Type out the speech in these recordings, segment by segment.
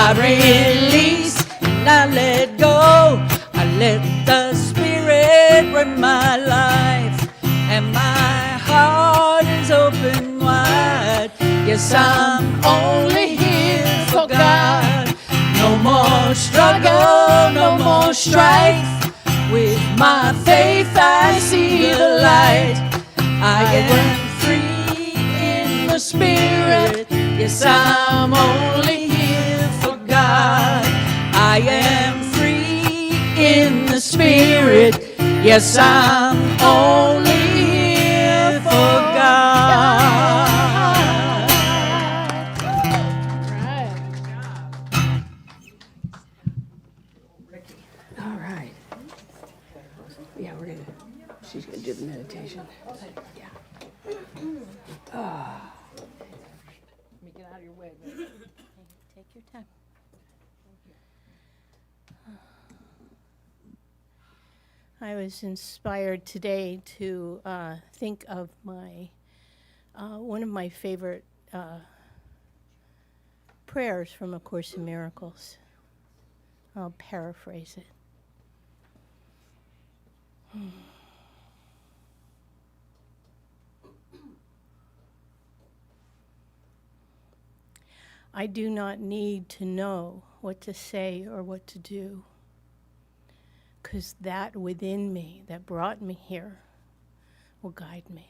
I release and I let go. I let the Spirit run my life, and my heart is open wide. Yes, I'm only here for God. No more struggle, no more strife. With my faith I see the light. I am free in the Spirit. Yes, I'm only here for God. I am free in the Spirit. Yes, I'm only here for God. All right. Yeah, she's gonna do the meditation. Yeah. Let me get out of your way. Take your time. I was inspired today to think of my one of my favorite prayers from A Course in Miracles. I'll paraphrase it. I do not need to know what to say or what to do, because that within me that brought me here will guide me.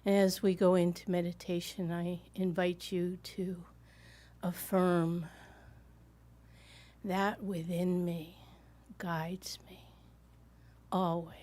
And as we go into meditation, I invite you to affirm that within me guides me always.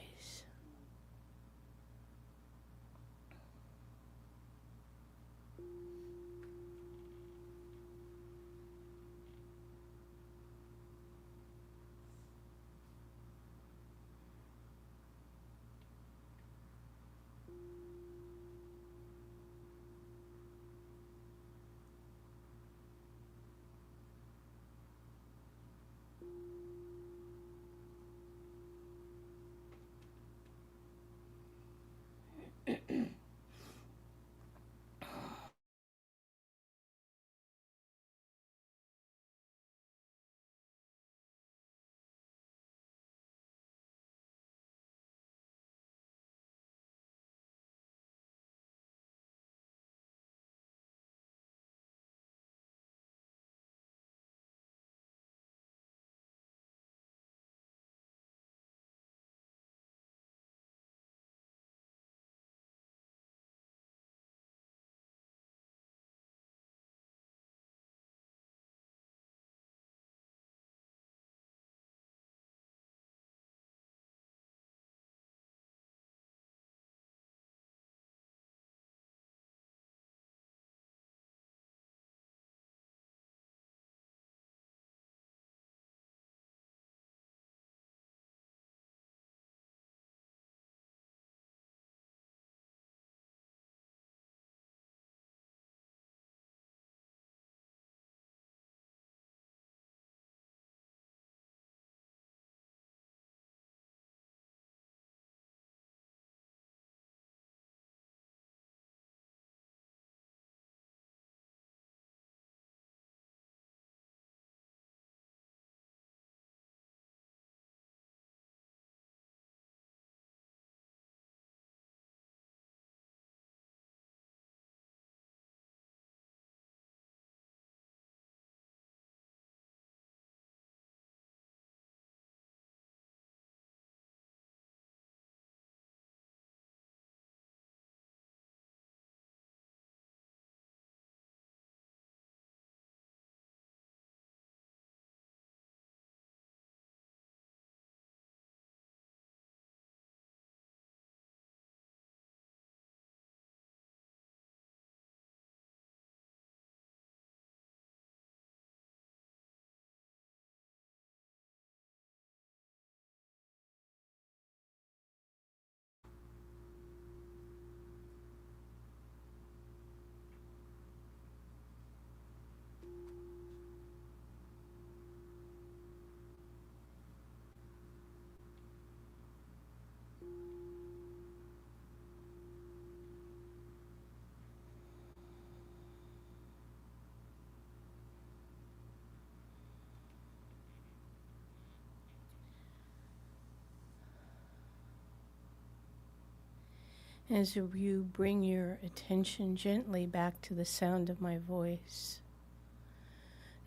As you bring your attention gently back to the sound of my voice,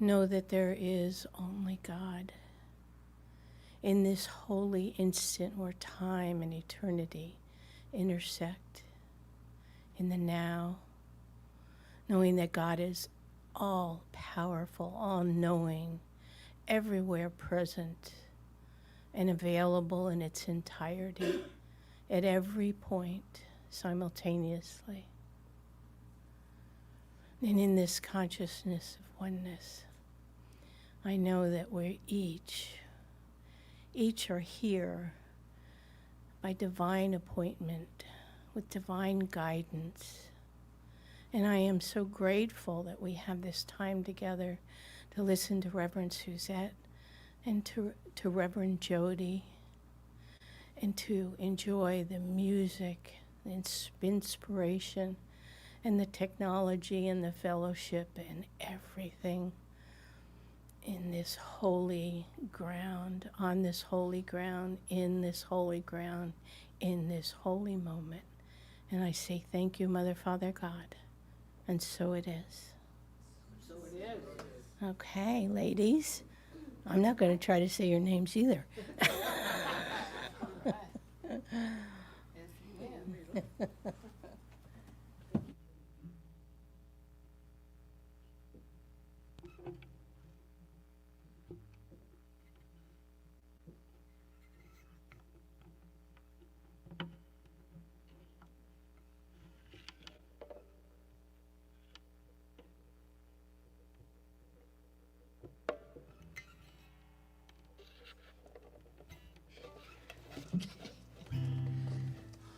know that there is only God. In this holy instant where time and eternity intersect, in the now, knowing that God is all powerful, all knowing, everywhere present, and available in its entirety at every point simultaneously. And in this consciousness of oneness, I know that we're each are here by divine appointment, with divine guidance. And I am so grateful that we have this time together to listen to Reverend Suzette and to Reverend Jodi, and to enjoy the music, the inspiration, and the technology and the fellowship and everything in this holy ground, on this holy ground, in this holy ground, in this holy moment. And I say thank you, Mother, Father, God. And so it is. So it is. Okay, ladies. I'm not going to try to say your names either.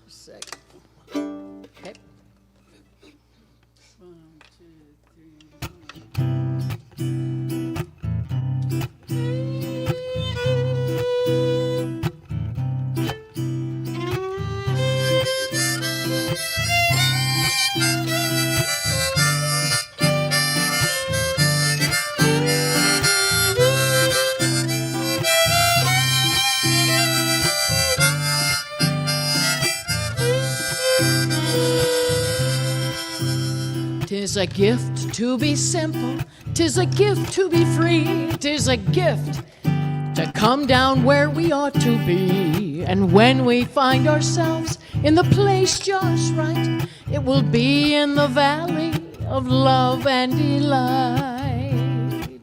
Second. Okay. 1, 2, 3. Tis a gift to be simple, 'tis a gift to be free, 'tis a gift to come down where we ought to be. And when we find ourselves in the place just right, it will be in the valley of love and delight.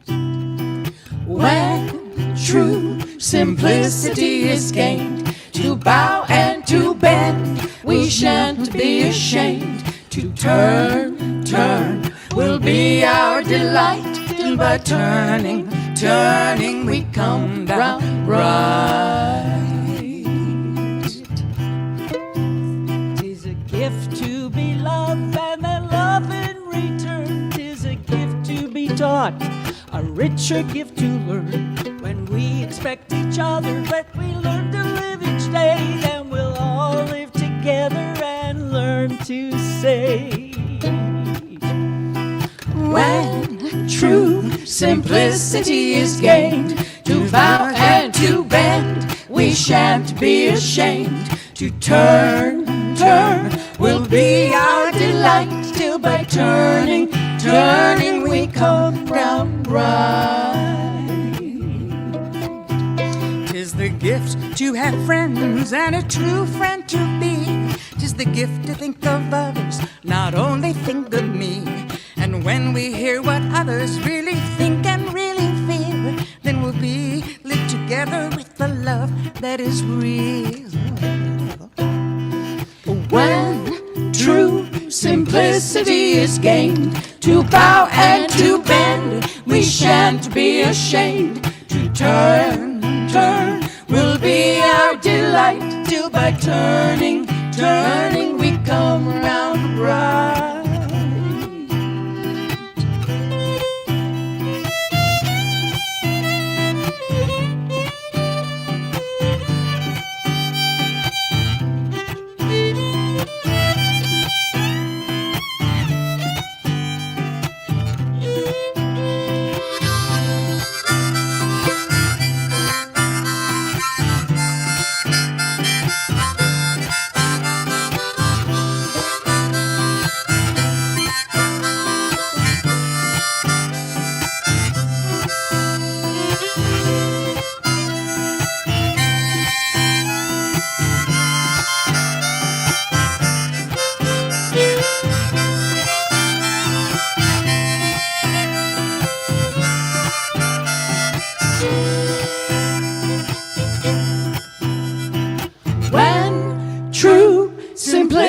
When true simplicity is gained, to bow and to bend, we shan't be ashamed. To turn will be our delight, till by turning we come down right. 'Tis a gift to be loved and then love in return. 'Tis a gift to be taught, a richer gift to learn. When we expect each other, but we learn to live each day, then we'll all live together and learn to say. When true simplicity is gained, to bow and to bend, we shan't be ashamed. To turn will be our delight, till by turning we come round right. 'Tis the gift to have friends and a true friend to be. 'Tis the gift to think of others, not only think of me. And when we hear what others really think and really feel, then we'll be live together with the love that is real. When true simplicity is gained, to bow and to bend, we shan't be ashamed. To turn will be our delight, till by turning we come round right.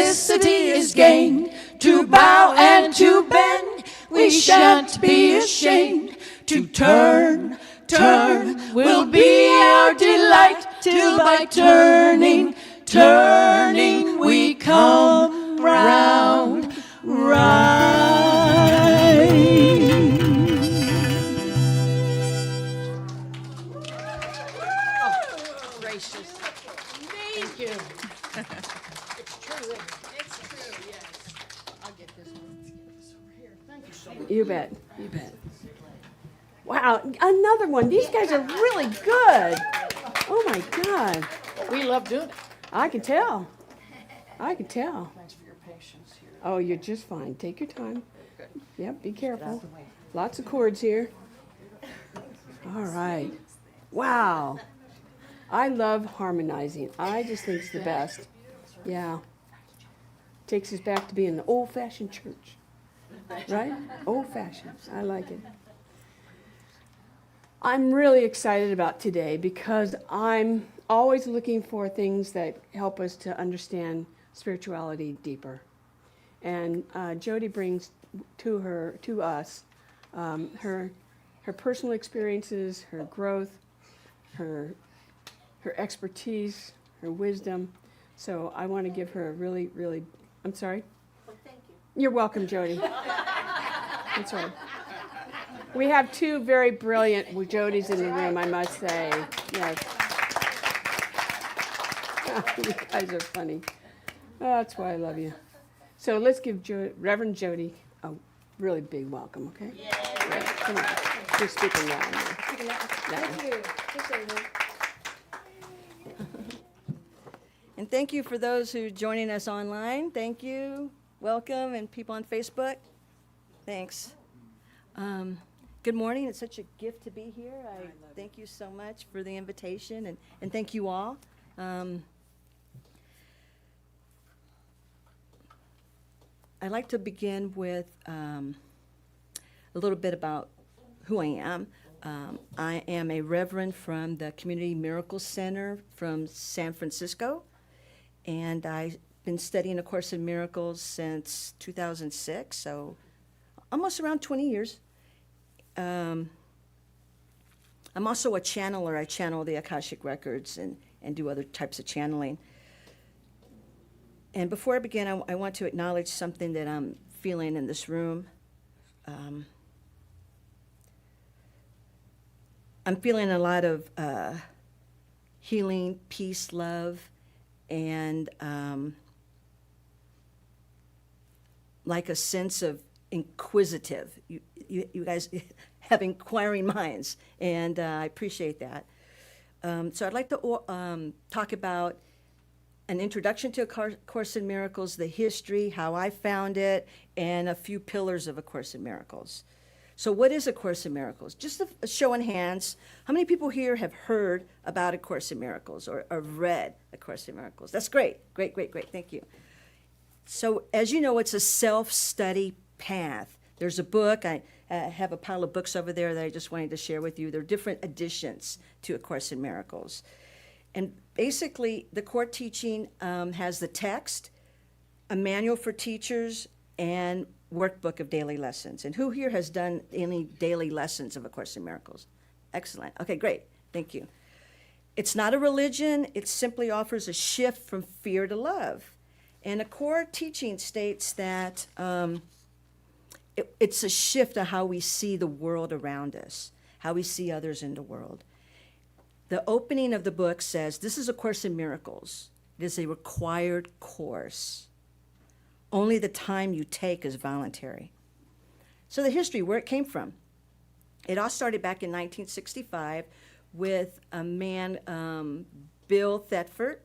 Simplicity is gained. To bow and to bend, we shan't be ashamed. To turn, turn will be our delight, till by turning, turning we come round, Gracious. Thank you. It's true. It's true, yes. I'll get this one. Let's get this over here. Thank you so much. You bet. You bet. Wow, another one. These guys are really good. Oh my God. We love doing it. I can tell. I can tell. Thanks for your patience here. Oh, you're just fine. Take your time. Yep, be careful. Lots of chords here. All right. Wow. I love harmonizing. I just think it's the best. Yeah. Takes us back to being the old-fashioned church. Right? Old-fashioned. I like it. I'm really excited about today because I'm always looking for things that help us to understand spirituality deeper. And Jodi brings to us her personal experiences, her growth, her expertise, her wisdom. So I want to give her a really, really, I'm sorry? Well, thank you. You're welcome, Jodi. That's right. We have two very brilliant Jodis in the room, I must say. Yes. You guys are funny. Oh, that's why I love you. So let's give Reverend Jodi a really big welcome, okay? Yeah. Come on. You're speaking loud. Thank you. Appreciate it. And thank you for those who are joining us online. Thank you. Welcome. And people on Facebook. Thanks. Good morning. It's such a gift to be here. I thank you so much for the invitation, and thank you all. I'd like to begin with a little bit about who I am. I am a reverend from the Community Miracle Center from San Francisco, and I've been studying A Course in Miracles since 2006, so almost around 20 years. I'm also a channeler. I channel the Akashic Records and do other types of channeling. And before I begin, I want to acknowledge something that I'm feeling in this room. I'm feeling a lot of healing, peace, love, and like a sense of inquisitive. You guys have inquiring minds, and I appreciate that. So I'd like to talk about an introduction to A Course in Miracles, the history, how I found it, and a few pillars of A Course in Miracles. So what is A Course in Miracles? Just a show in hands. How many people here have heard about A Course in Miracles or read A Course in Miracles? That's great. Great. Thank you. So as you know, it's a self-study path. There's a book. I have a pile of books over there that I just wanted to share with you. There are different additions to A Course in Miracles. And basically, the core teaching has the text, a manual for teachers, and workbook of daily lessons. And who here has done any daily lessons of A Course in Miracles? Excellent. Okay, great. Thank you. It's not a religion. It simply offers a shift from fear to love. And a core teaching states that it's a shift of how we see the world around us, how we see others in the world. The opening of the book says, this is A Course in Miracles. It is a required course. Only the time you take is voluntary. So the history, where it came from. It all started back in 1965 with a man, Bill Thetford,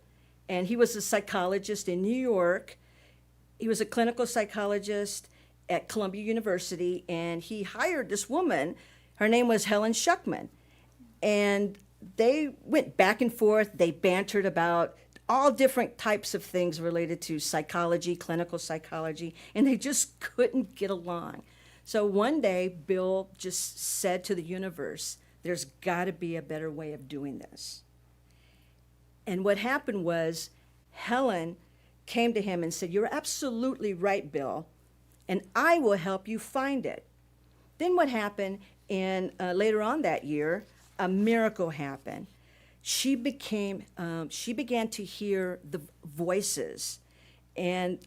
and he was a psychologist in New York. He was a clinical psychologist at Columbia University, and he hired this woman. Her name was Helen Schuckman. And they went back and forth. They bantered about all different types of things related to psychology, clinical psychology, and they just couldn't get along. So one day, Bill just said to the universe, there's got to be a better way of doing this. And what happened was Helen came to him and said, "You're absolutely right, Bill, and I will help you find it." Then what happened, and later on that year, a miracle happened. She began to hear the voices, and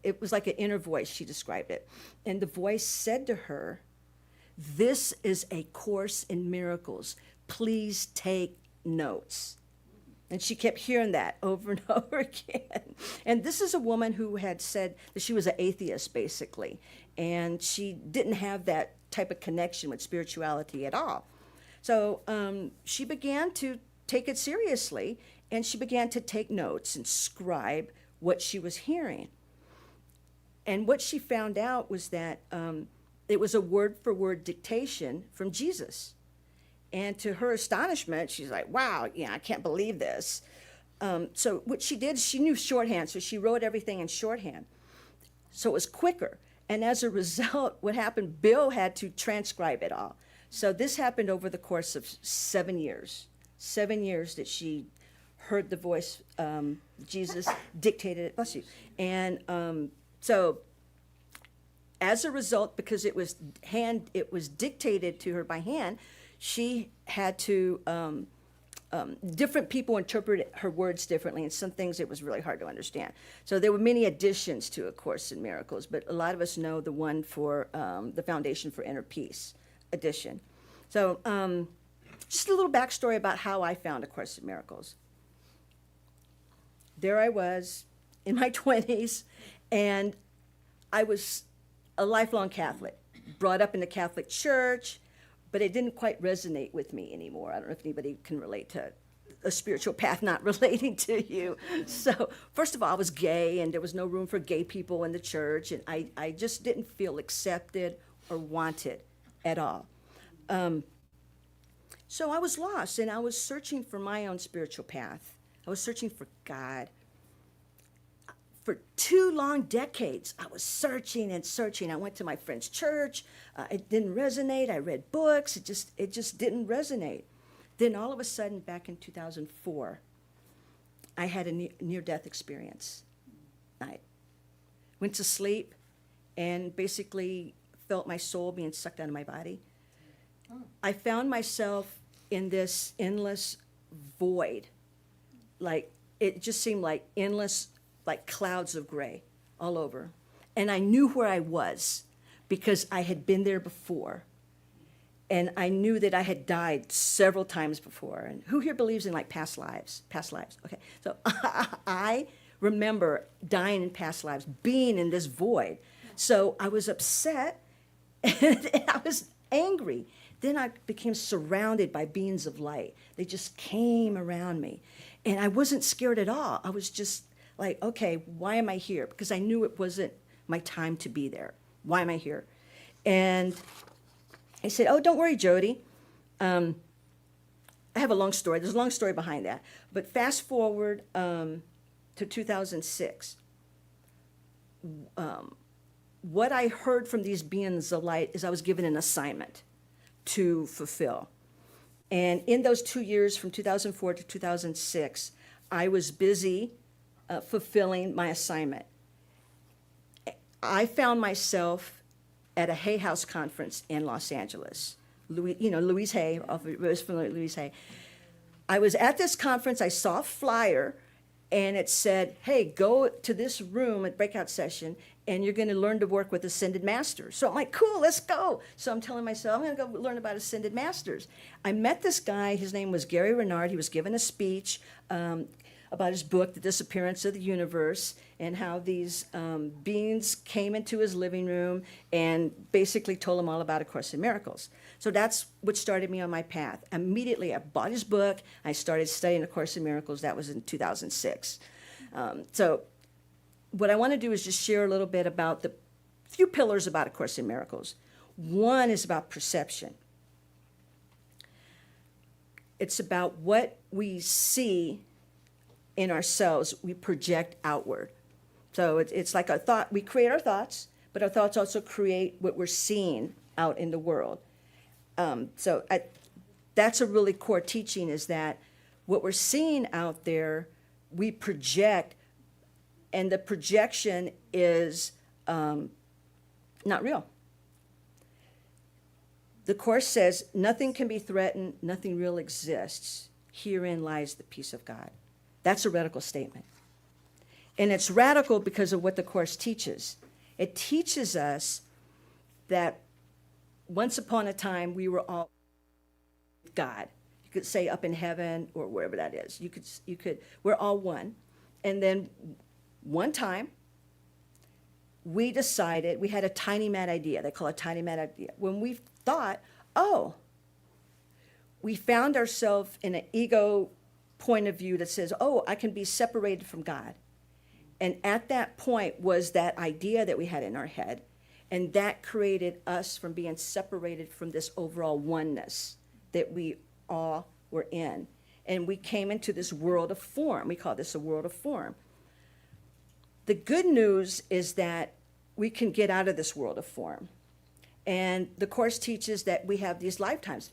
it was like an inner voice, she described it. And the voice said to her, "This is a course in miracles. Please take notes." And she kept hearing that over and over again. And this is a woman who had said that she was an atheist, basically, and she didn't have that type of connection with spirituality at all. So she began to take it seriously, and she began to take notes and scribe what she was hearing. And what she found out was that it was a word-for-word dictation from Jesus. And to her astonishment, she's like, "Wow, yeah, I can't believe this." So what she did, she knew shorthand, so she wrote everything in shorthand. So it was quicker. And as a result, what happened, Bill had to transcribe it all. So this happened over the course of 7 years. 7 years that she heard the voice, Jesus dictated it, bless you. And so as a result, because it was dictated to her by hand, she had to, different people interpreted her words differently, and some things it was really hard to understand. So there were many additions to A Course in Miracles, but a lot of us know the one for the Foundation for Inner Peace edition. So just a little backstory about how I found A Course in Miracles. There I was in my 20s, and I was a lifelong Catholic, brought up in the Catholic Church, but it didn't quite resonate with me anymore. I don't know if anybody can relate to a spiritual path not relating to you. So first of all, I was gay, and there was no room for gay people in the church, and I just didn't feel accepted or wanted at all. So I was lost, and I was searching for my own spiritual path. I was searching for God. For 2 long decades, I was searching and searching. I went to my friend's church. It didn't resonate. I read books. It just didn't resonate. Then all of a sudden, back in 2004, I had a near-death experience. I went to sleep and basically felt my soul being sucked out of my body. I found myself in this endless void. Like, it just seemed like endless, like clouds of gray all over. And I knew where I was because I had been there before. And I knew that I had died several times before. And who here believes in like past lives? Past lives, okay. So I remember dying in past lives, being in this void. So I was upset and I was angry. Then I became surrounded by beings of light. They just came around me. And I wasn't scared at all. I was just like, okay, why am I here? Because I knew it wasn't my time to be there. Why am I here? And I said, "Oh, don't worry, Jodi. I have a long story. There's a long story behind that. But fast forward to 2006. What I heard from these beings of light is I was given an assignment to fulfill. And in those 2 years, from 2004 to 2006, I was busy fulfilling my assignment. I found myself at a Hay House conference in Los Angeles. Louise Hay, was familiar with Louise Hay. I was at this conference, I saw a flyer, and it said, "Hey, go to this room at breakout session, and you're going to learn to work with Ascended Masters." So I'm like, cool, let's go. So I'm telling myself, I'm going to go learn about Ascended Masters. I met this guy, his name was Gary Renard. He was giving a speech about his book, The Disappearance of the Universe, and how these beings came into his living room and basically told him all about A Course in Miracles. So that's what started me on my path. Immediately, I bought his book. I started studying A Course in Miracles. That was in 2006. So what I want to do is just share a little bit about the few pillars about A Course in Miracles. One is about perception. It's about what we see in ourselves, we project outward. So it's like a thought, we create our thoughts, but our thoughts also create what we're seeing out in the world. That's a really core teaching, is that what we're seeing out there, we project and the projection is not real. The Course says nothing can be threatened, nothing real exists. Herein lies the peace of God. That's a radical statement. And it's radical because of what the Course teaches. It teaches us that once upon a time we were all God. You could say up in heaven or wherever that is. You could, we're all one. And then one time, we decided, we had a tiny mad idea. They call it a tiny mad idea. When we thought, oh, we found ourselves in an ego point of view that says, oh, I can be separated from God. And at that point was that idea that we had in our head. And that created us from being separated from this overall oneness that we all were in. And we came into this world of form. We call this a world of form. The good news is that we can get out of this world of form. And the Course teaches that we have these lifetimes.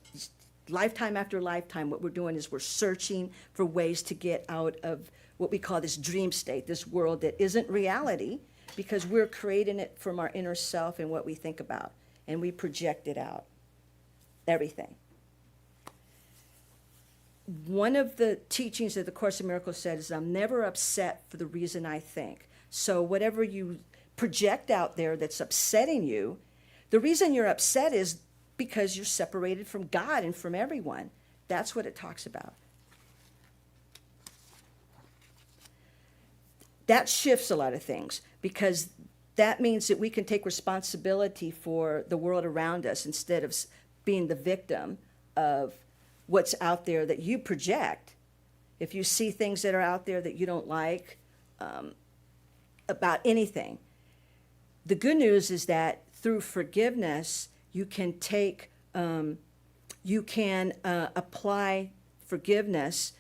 Lifetime after lifetime, what we're doing is we're searching for ways to get out of what we call this dream state, this world that isn't reality, because we're creating it from our inner self and what we think about. And we project it out. Everything. One of the teachings that the Course in Miracles said is, I'm never upset for the reason I think. So whatever you project out there that's upsetting you, the reason you're upset is because you're separated from God and from everyone. That's what it talks about. That shifts a lot of things, because that means that we can take responsibility for the world around us instead of being the victim of what's out there that you project. If you see things that are out there that you don't like about anything, the good news is that through forgiveness, you can take, apply forgiveness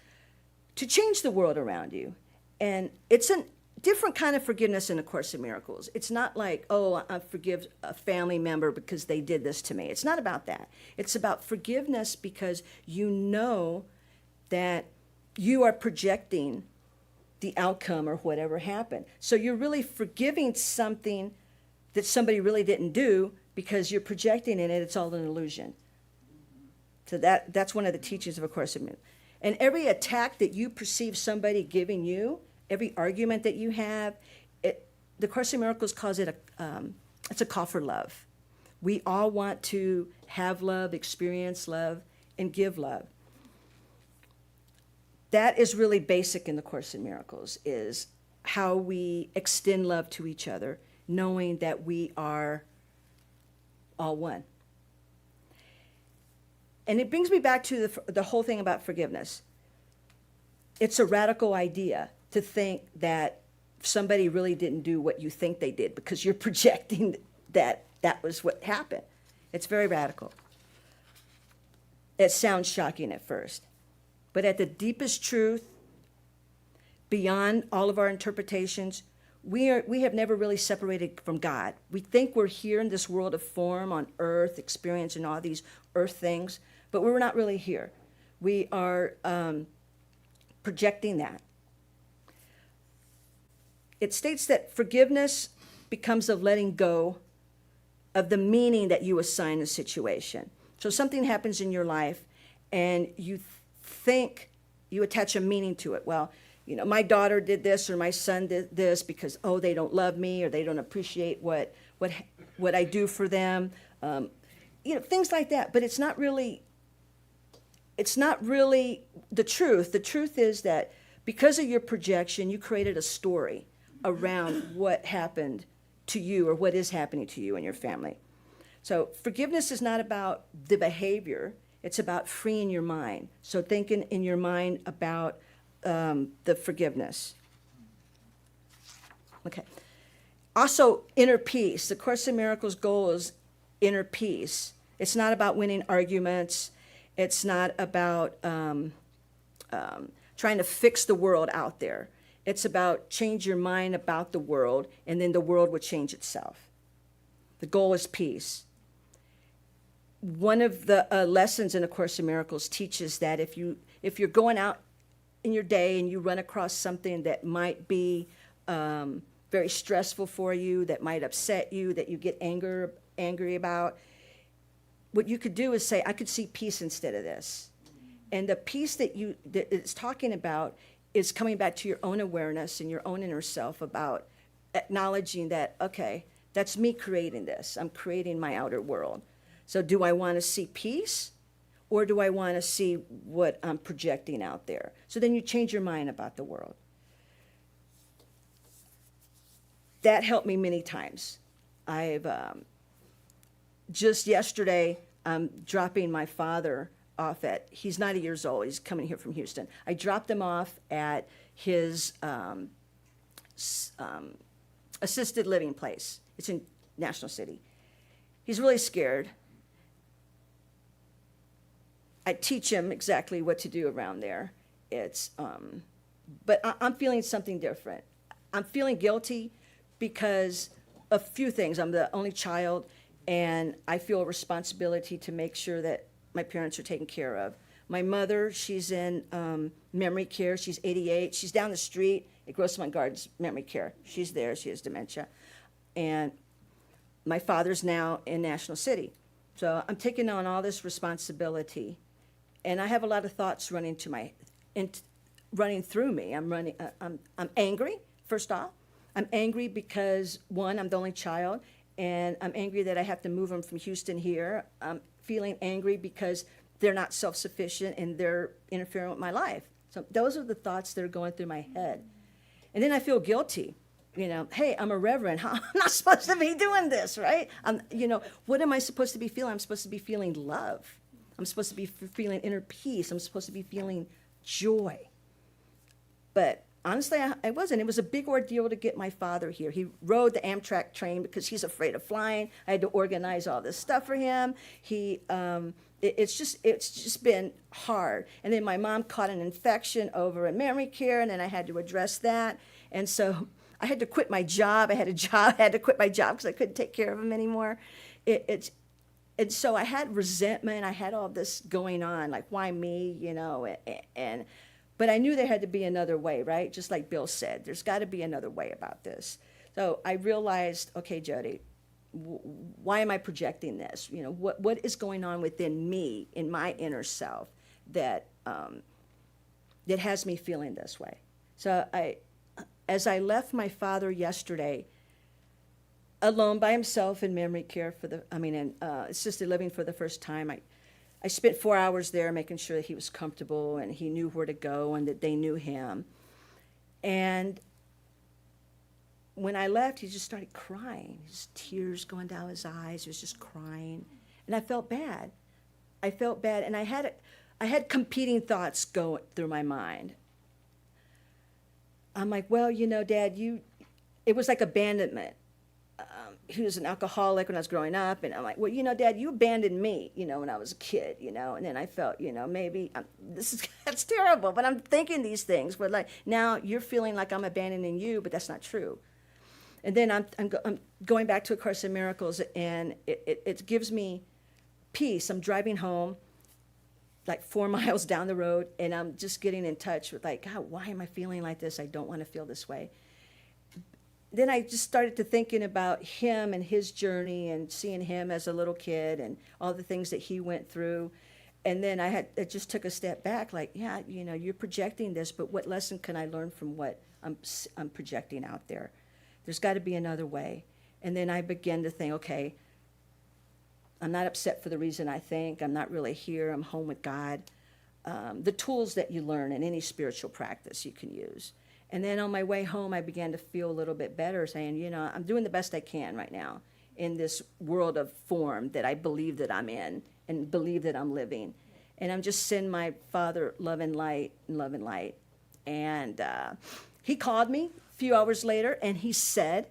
to change the world around you. And it's a different kind of forgiveness in A Course in Miracles. It's not like, oh, I forgive a family member because they did this to me. It's not about that. It's about forgiveness because you know that you are projecting the outcome or whatever happened. So you're really forgiving something that somebody really didn't do because you're projecting in it. It's all an illusion. So that's one of the teachings of A Course in Miracles. And every attack that you perceive somebody giving you, every argument that you have, the Course in Miracles calls it it's a call for love. We all want to have love, experience love, and give love. That is really basic in the Course in Miracles, is how we extend love to each other, knowing that we are all one. And it brings me back to the whole thing about forgiveness. It's a radical idea to think that somebody really didn't do what you think they did because you're projecting that that was what happened. It's very radical. It sounds shocking at first. But at the deepest truth, beyond all of our interpretations, we have never really separated from God. We think we're here in this world of form on earth, experiencing all these earth things, but we're not really here. We are projecting that. It states that forgiveness becomes of letting go of the meaning that you assign a situation. So something happens in your life and you think you attach a meaning to it. Well, you know, my daughter did this or my son did this because, oh, they don't love me or they don't appreciate what I do for them. You know, things like that. But it's not really the truth. The truth is that because of your projection, you created a story around what happened to you or what is happening to you and your family. So forgiveness is not about the behavior. It's about freeing your mind. So thinking in your mind about the forgiveness. Okay. Also, inner peace. The Course in Miracles' goal is inner peace. It's not about winning arguments. It's not about trying to fix the world out there. It's about change your mind about the world, and then the world will change itself. The goal is peace. One of the lessons in A Course in Miracles teaches that if you're going out in your day and you run across something that might be very stressful for you, that might upset you, that you get angry about, what you could do is say, I could see peace instead of this. And the peace that it's talking about is coming back to your own awareness and your own inner self, about acknowledging that, okay, that's me creating this. I'm creating my outer world. So do I want to see peace, or do I want to see what I'm projecting out there? So then you change your mind about the world. That helped me many times. I've just yesterday, I'm dropping my father off at, he's 90 years old, he's coming here from Houston. I dropped him off at his assisted living place. It's in National City. He's really scared. I teach him exactly what to do around there. But I'm feeling something different. I'm feeling guilty because of a few things. I'm the only child, and I feel a responsibility to make sure that my parents are taken care of. My mother, she's in memory care. She's 88. She's down the street at Grossmont Gardens Memory Care. She's there. She has dementia. And my father's now in National City. So I'm taking on all this responsibility. And I have a lot of thoughts running through me. I'm angry, first off. I'm angry because, one, I'm the only child, and I'm angry that I have to move them from Houston here. I'm feeling angry because they're not self-sufficient and they're interfering with my life. So those are the thoughts that are going through my head. And then I feel guilty. Hey, I'm a reverend. I'm not supposed to be doing this, right? What am I supposed to be feeling? I'm supposed to be feeling love. I'm supposed to be feeling inner peace. I'm supposed to be feeling joy. But honestly, I wasn't. It was a big ordeal to get my father here. He rode the Amtrak train because he's afraid of flying. I had to organize all this stuff for him. It's just been hard. And then my mom caught an infection over in memory care, and then I had to address that. And so I had to quit my job. I had to quit my job because I couldn't take care of him anymore. And so I had resentment. I had all this going on, like, why me, but I knew there had to be another way, right? Just like Bill said, there's got to be another way about this. So I realized, okay, Jodi, why am I projecting this? What is going on within me, in my inner self, that has me feeling this way? So as I left my father yesterday, alone by himself in memory care assisted living for the first time, I spent 4 hours there making sure that he was comfortable and he knew where to go and that they knew him. And when I left, he just started crying. His tears going down his eyes. He was just crying. And I felt bad. And I had competing thoughts going through my mind. I'm like, well, Dad, it was like abandonment. He was an alcoholic when I was growing up, and I'm like, well, Dad, you abandoned me, when I was a kid, and then I felt, maybe that's terrible, but I'm thinking these things, but like, now you're feeling like I'm abandoning you, but that's not true. And then I'm going back to A Course in Miracles, and it gives me peace. I'm driving home, like 4 miles down the road, and I'm just getting in touch with, like, God, why am I feeling like this? I don't want to feel this way. Then I just started to thinking about him and his journey and seeing him as a little kid and all the things that he went through. And then I just took a step back, like, yeah, you're projecting this, but what lesson can I learn from what I'm projecting out there? There's got to be another way. And then I began to think, okay, I'm not upset for the reason I think. I'm not really here. I'm home with God. The tools that you learn in any spiritual practice you can use. And then on my way home, I began to feel a little bit better, saying, I'm doing the best I can right now in this world of form that I believe that I'm in and believe that I'm living. And I'm just sending my Father love and light and love and light. And he called me a few hours later, and he said,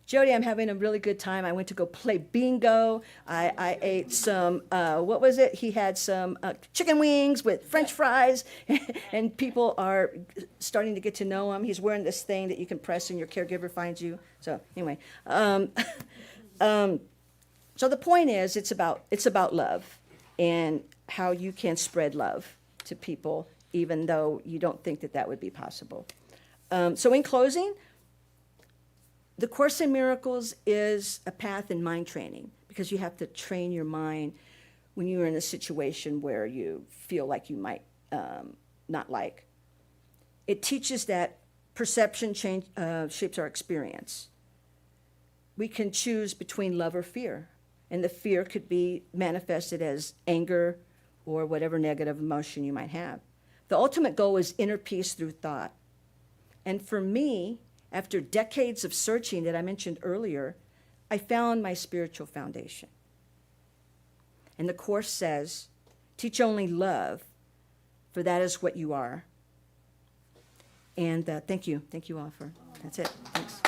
Jodi, I'm having a really good time. I went to go play bingo. I ate some, what was it? He had some chicken wings with French fries, and people are starting to get to know him. He's wearing this thing that you can press and your caregiver finds you. So anyway, so the point is, it's about love and how you can spread love to people, even though you don't think that would be possible. So in closing, the Course in Miracles is a path in mind training, because you have to train your mind when you're in a situation where you feel like you might not like. It teaches that perception shapes our experience. We can choose between love or fear, and the fear could be manifested as anger or whatever negative emotion you might have. The ultimate goal is inner peace through thought. And for me, after decades of searching that I mentioned earlier, I found my spiritual foundation. And the Course says, teach only love, for that is what you are. And thank you. Thank you all for, that's it. Thanks.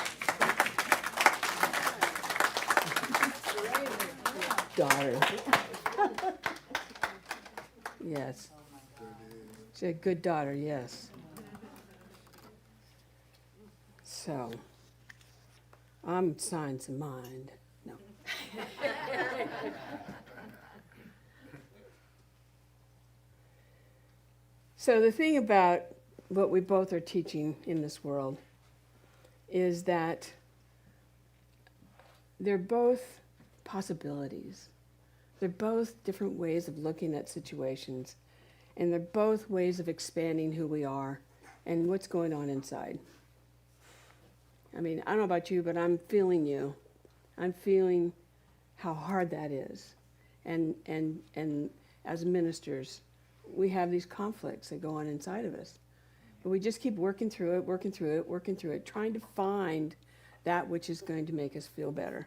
Daughter. Yes. She's a good daughter, yes. So, I'm Science of Mind. No. So the thing about what we both are teaching in this world is that they're both possibilities. They're both different ways of looking at situations, and they're both ways of expanding who we are and what's going on inside. I mean, I don't know about you, but I'm feeling you. I'm feeling how hard that is. And as ministers, we have these conflicts that go on inside of us. But we just keep working through it, trying to find that which is going to make us feel better.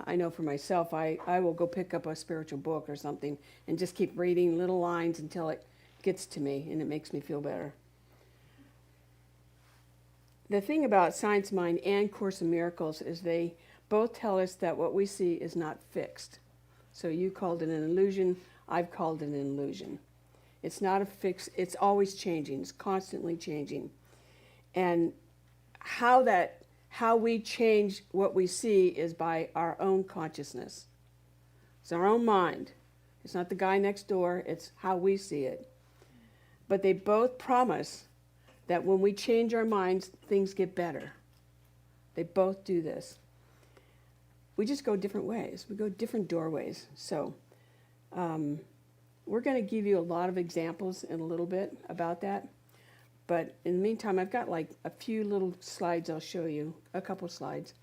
I know for myself, I will go pick up a spiritual book or something and just keep reading little lines until it gets to me and it makes me feel better. The thing about Science Mind and Course in Miracles is they both tell us that what we see is not fixed. So you called it an illusion, I've called it an illusion. It's not a fix, it's always changing, it's constantly changing. And how we change what we see is by our own consciousness. It's our own mind. It's not the guy next door, it's how we see it. But they both promise that when we change our minds, things get better. They both do this. We just go different ways. We go different doorways. So we're going to give you a lot of examples in a little bit about that. But in the meantime, I've got like a few little slides I'll show you, a couple slides.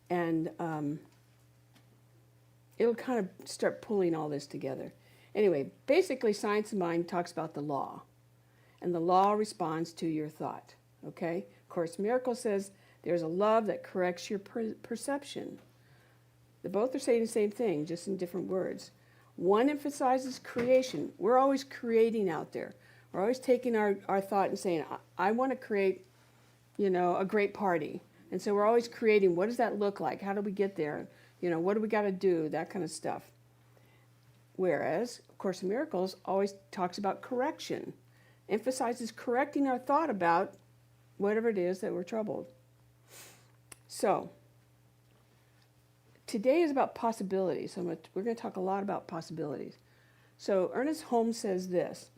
And it'll kind of start pulling all this together. Anyway, basically Science of Mind talks about the law. And the law responds to your thought, okay? Course in Miracles says there's a love that corrects your perception. They both are saying the same thing, just in different words. One emphasizes creation. We're always creating out there. We're always taking our thought and saying, I want to create, a great party. And so we're always creating, what does that look like? How do we get there? What do we got to do? That kind of stuff. Whereas Course in Miracles always talks about correction. Emphasizes correcting our thought about whatever it is that we're troubled. So, today is about possibilities. So we're going to talk a lot about possibilities. So Ernest Holmes says this: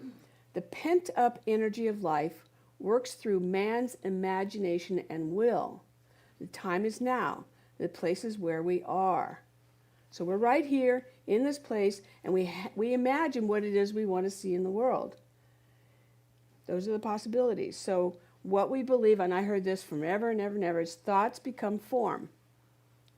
the pent-up energy of life works through man's imagination and will. The time is now. The place is where we are. So we're right here in this place, and we imagine what it is we want to see in the world. Those are the possibilities. So what we believe, and I heard this from ever and ever and ever, is thoughts become form.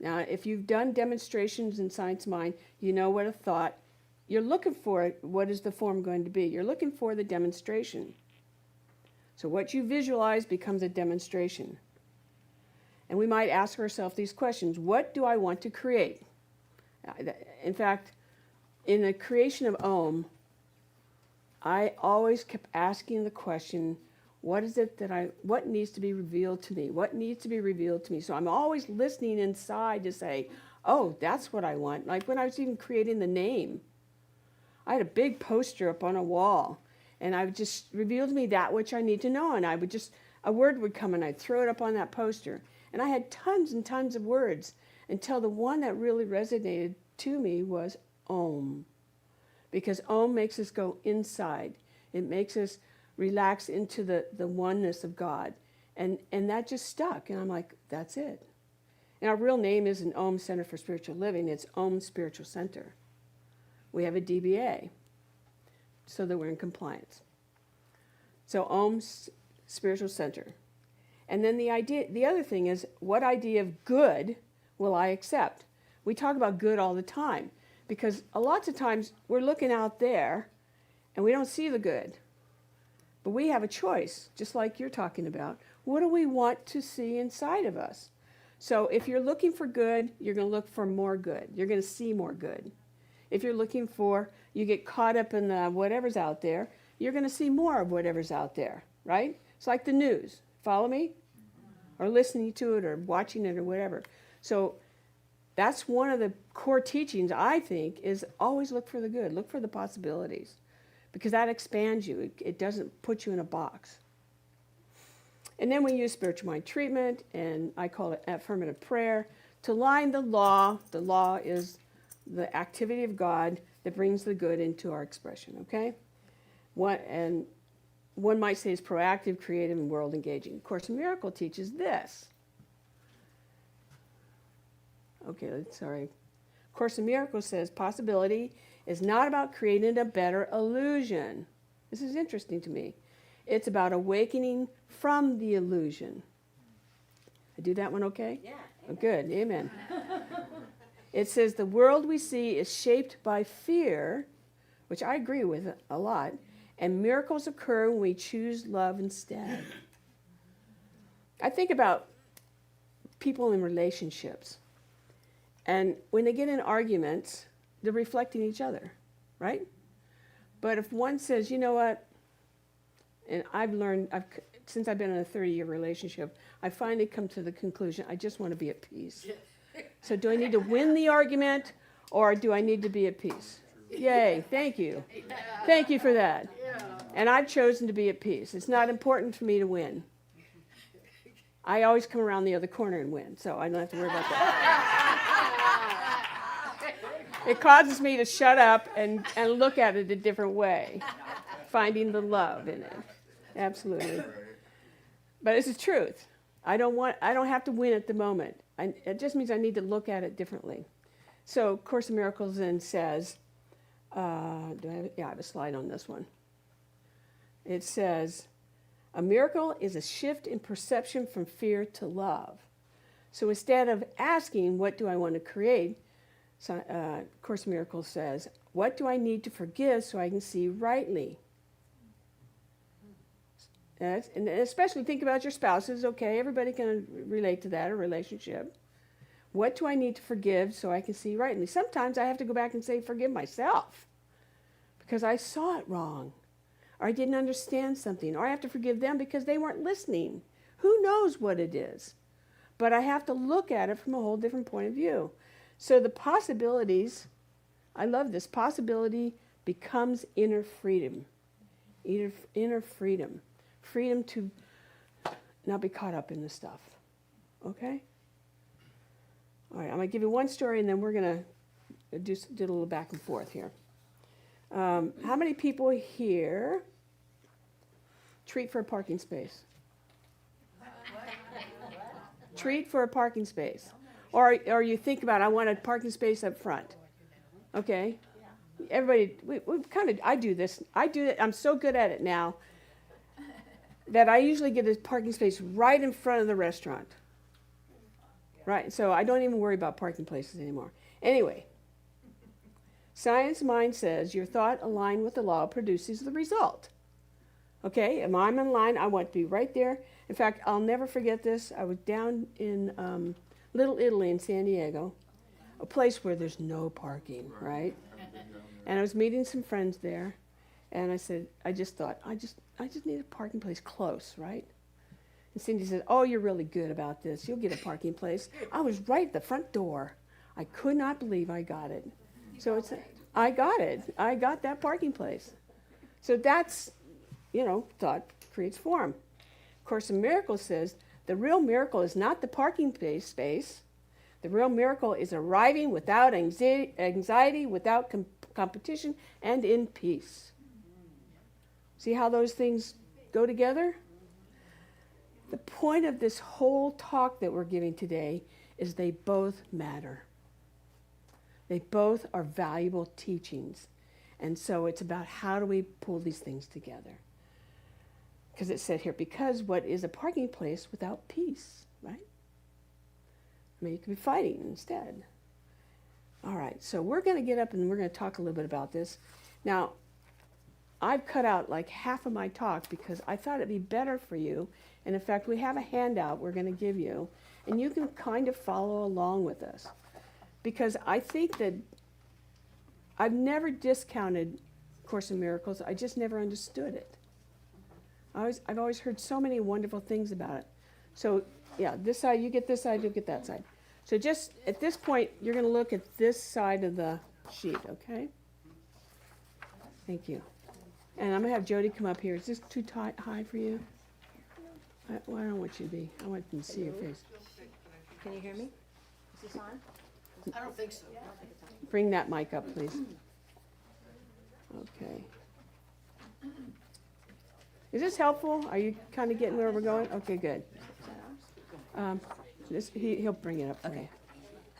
Now, if you've done demonstrations in Science Mind, you know what a thought, you're looking for, what is the form going to be? You're looking for the demonstration. So what you visualize becomes a demonstration. And we might ask ourselves these questions: what do I want to create? In fact, in the creation of Om, I always kept asking the question, what needs to be revealed to me? What needs to be revealed to me? So I'm always listening inside to say, oh, that's what I want. Like when I was even creating the name, I had a big poster up on a wall, and I would just reveal to me that which I need to know, and a word would come and I'd throw it up on that poster. And I had tons and tons of words until the one that really resonated to me was Om. Because Om makes us go inside. It makes us relax into the oneness of God. And that just stuck. And I'm like, that's it. And our real name isn't Om Center for Spiritual Living. It's Om Spiritual Center. We have a DBA so that we're in compliance. So Om Spiritual Center. And then the other thing is, what idea of good will I accept? We talk about good all the time because a lot of times we're looking out there and we don't see the good. But we have a choice, just like you're talking about. What do we want to see inside of us? So if you're looking for good, you're going to look for more good. You're going to see more good. If you're looking for, you get caught up in the whatever's out there, you're going to see more of whatever's out there, right? It's like the news. Follow me? Or listening to it or watching it or whatever. So that's one of the core teachings, I think, is always look for the good. Look for the possibilities. Because that expands you. It doesn't put you in a box. And then we use spiritual mind treatment, and I call it affirmative prayer, to line the law. The law is the activity of God that brings the good into our expression, okay? And one might say is proactive, creative, and world engaging. Course in Miracle teaches this. Okay, sorry. Course in Miracles says possibility is not about creating a better illusion. This is interesting to me. It's about awakening from the illusion. I do that one okay? Yeah. Oh, good, amen. It says the world we see is shaped by fear, which I agree with a lot, and miracles occur when we choose love instead. I think about people in relationships. And when they get in arguments, they're reflecting each other, right? But if one says, you know what, and I've learned, since I've been in a 30-year relationship, I finally come to the conclusion, I just want to be at peace. So do I need to win the argument, or do I need to be at peace? Yay, thank you. Thank you for that. And I've chosen to be at peace. It's not important for me to win. I always come around the other corner and win, so I don't have to worry about that. It causes me to shut up and look at it a different way, finding the love in it. Absolutely. But this is truth. I don't have to win at the moment. It just means I need to look at it differently. So Course in Miracles then says, I have a slide on this one. It says, a miracle is a shift in perception from fear to love. So instead of asking, what do I want to create, Course in Miracles says, what do I need to forgive so I can see rightly? And especially think about your spouses, okay? Everybody can relate to that, a relationship. What do I need to forgive so I can see rightly? Sometimes I have to go back and say, forgive myself, because I saw it wrong, or I didn't understand something, or I have to forgive them because they weren't listening. Who knows what it is? But I have to look at it from a whole different point of view. So the possibilities, I love this, possibility becomes inner freedom. Inner freedom. Freedom to not be caught up in the stuff. Okay? All right, I'm going to give you one story, and then we're going to do a little back and forth here. How many people here treat for a parking space? Treat for a parking space. Or you think about, I want a parking space up front. Okay? Everybody, I do this. I'm so good at it now that I usually get a parking space right in front of the restaurant. Right? So I don't even worry about parking places anymore. Anyway, science mind says your thought aligned with the law produces the result. Okay? If I'm in line, I want to be right there. In fact, I'll never forget this. I was down in Little Italy in San Diego, a place where there's no parking, right? And I was meeting some friends there, and I said, I just need a parking place close, right? And Cindy said, oh, you're really good about this. You'll get a parking place. I was right at the front door. I could not believe I got it. I got it. I got that parking place. So that's, thought creates form. Course in Miracles says, the real miracle is not the parking space. The real miracle is arriving without anxiety, without competition, and in peace. See how those things go together? The point of this whole talk that we're giving today is they both matter. They both are valuable teachings. And so it's about how do we pull these things together. Because it said here, because what is a parking place without peace, right? I mean, you could be fighting instead. All right, so we're going to get up and we're going to talk a little bit about this. Now, I've cut out like half of my talk because I thought it'd be better for you. And in fact, we have a handout we're going to give you, and you can kind of follow along with us. Because I think that I've never discounted Course in Miracles. I just never understood it. I've always heard so many wonderful things about it. So, yeah, this side, you get this side, you get that side. So just at this point, you're going to look at this side of the sheet, okay? Thank you. And I'm going to have Jodi come up here. Is this too high for you? Well, I don't want you to be. I want them to see your face. Can you hear me? Is this on? I don't think so. Bring that mic up, please. Okay. Is this helpful? Are you kind of getting where we're going? Okay, good. He'll bring it up for you.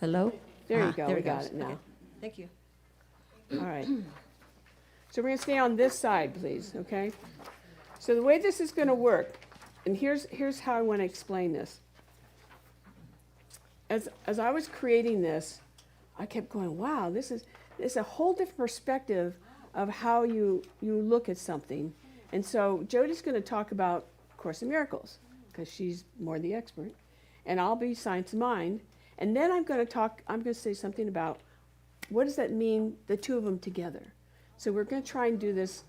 Hello? There you go. There We it got goes. it now. Okay. Thank you. All right. So we're going to stay on this side, please, okay? So the way this is going to work, and here's how I want to explain this. As I was creating this, I kept going, wow, this is a whole different perspective of how you look at something. And so Jodi's going to talk about Course in Miracles, because she's more the expert. And I'll be Science of Mind. And then I'm going to say something about what does that mean, the two of them together. So we're going to try and do this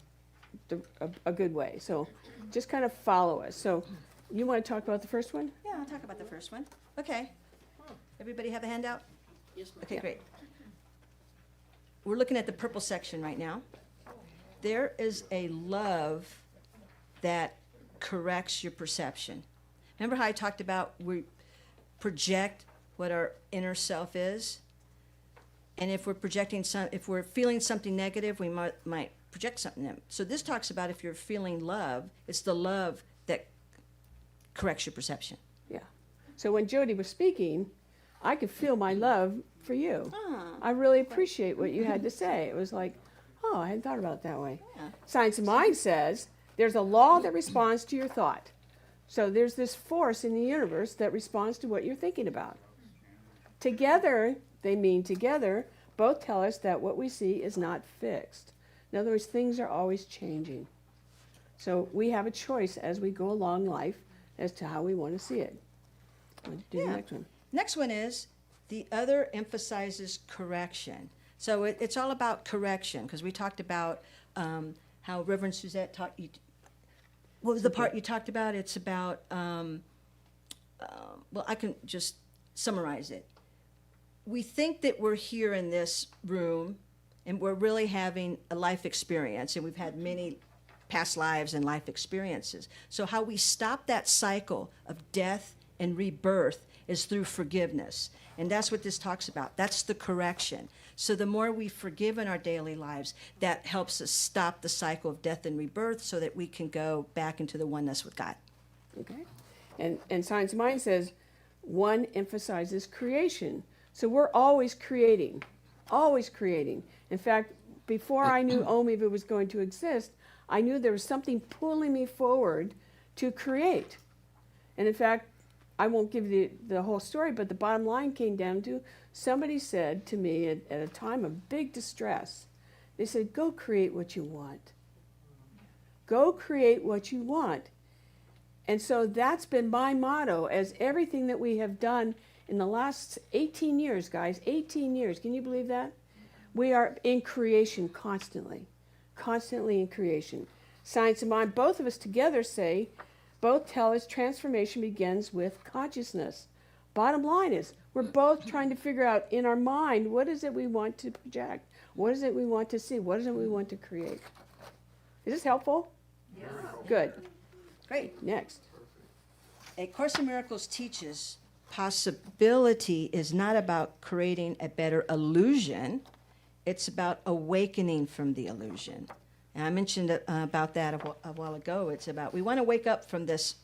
a good way. So just kind of follow us. So you want to talk about the first one? Yeah, I'll talk about the first one. Okay. Everybody have a handout? Yes, ma'am. Okay, great. We're looking at the purple section right now. There is a love that corrects your perception. Remember how I talked about we project what our inner self is? And if we're if we're feeling something negative, we might project something negative. So this talks about if you're feeling love, it's the love that corrects your perception. Yeah. So when Jodi was speaking, I could feel my love for you. I really appreciate what you had to say. It was like, oh, I hadn't thought about it that way. Yeah. Science of Mind says there's a law that responds to your thought. So there's this force in the universe that responds to what you're thinking about. Together, they mean together, both tell us that what we see is not fixed. In other words, things are always changing. So we have a choice as we go along life as to how we want to see it. Let's do the next one. Next one is the other emphasizes correction. So it's all about correction, because we talked about how Reverend Suzette taught you. What was the part you talked about? It's about, well, I can just summarize it. We think that we're here in this room and we're really having a life experience, and we've had many past lives and life experiences. So how we stop that cycle of death and rebirth is through forgiveness. And that's what this talks about. That's the correction. So the more we forgive in our daily lives, that helps us stop the cycle of death and rebirth so that we can go back into the oneness with God. Okay. And Science of Mind says one emphasizes creation. So we're always creating, always creating. In fact, before I knew Omega was going to exist, I knew there was something pulling me forward to create. And in fact, I won't give you the whole story, but the bottom line came down to somebody said to me at a time of big distress, they said, go create what you want. Go create what you want. And so that's been my motto as everything that we have done in the last 18 years, guys, 18 years. Can you believe that? We are in creation constantly, constantly in creation. Science of Mind, both of us together say, both tell us transformation begins with consciousness. Bottom line is, we're both trying to figure out in our mind, what is it we want to project? What is it we want to see? What is it we want to create? Is this helpful? Yeah. Good. Great. Next. A Course in Miracles teaches possibility is not about creating a better illusion. It's about awakening from the illusion. And I mentioned about that a while ago. It's about we want to wake up from this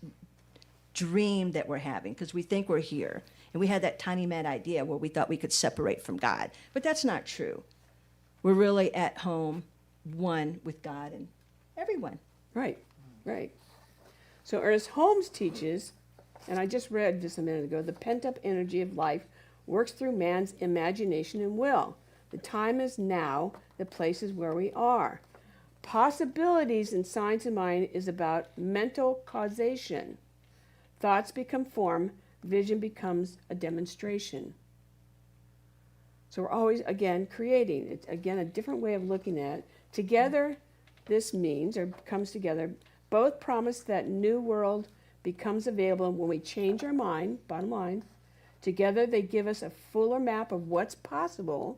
dream that we're having because we think we're here. And we had that tiny mad idea where we thought we could separate from God. But that's not true. We're really at home, one with God and everyone. Right, right. So Ernest Holmes teaches, and I just read just a minute ago, the pent-up energy of life works through man's imagination and will. The time is now, the place is where we are. Possibilities in Science and Mind is about mental causation. Thoughts become form, vision becomes a demonstration. So we're always, again, creating. It's, again, a different way of looking at it. Together, this means, or comes together, both promise that new world becomes available when we change our mind, bottom line. Together, they give us a fuller map of what's possible,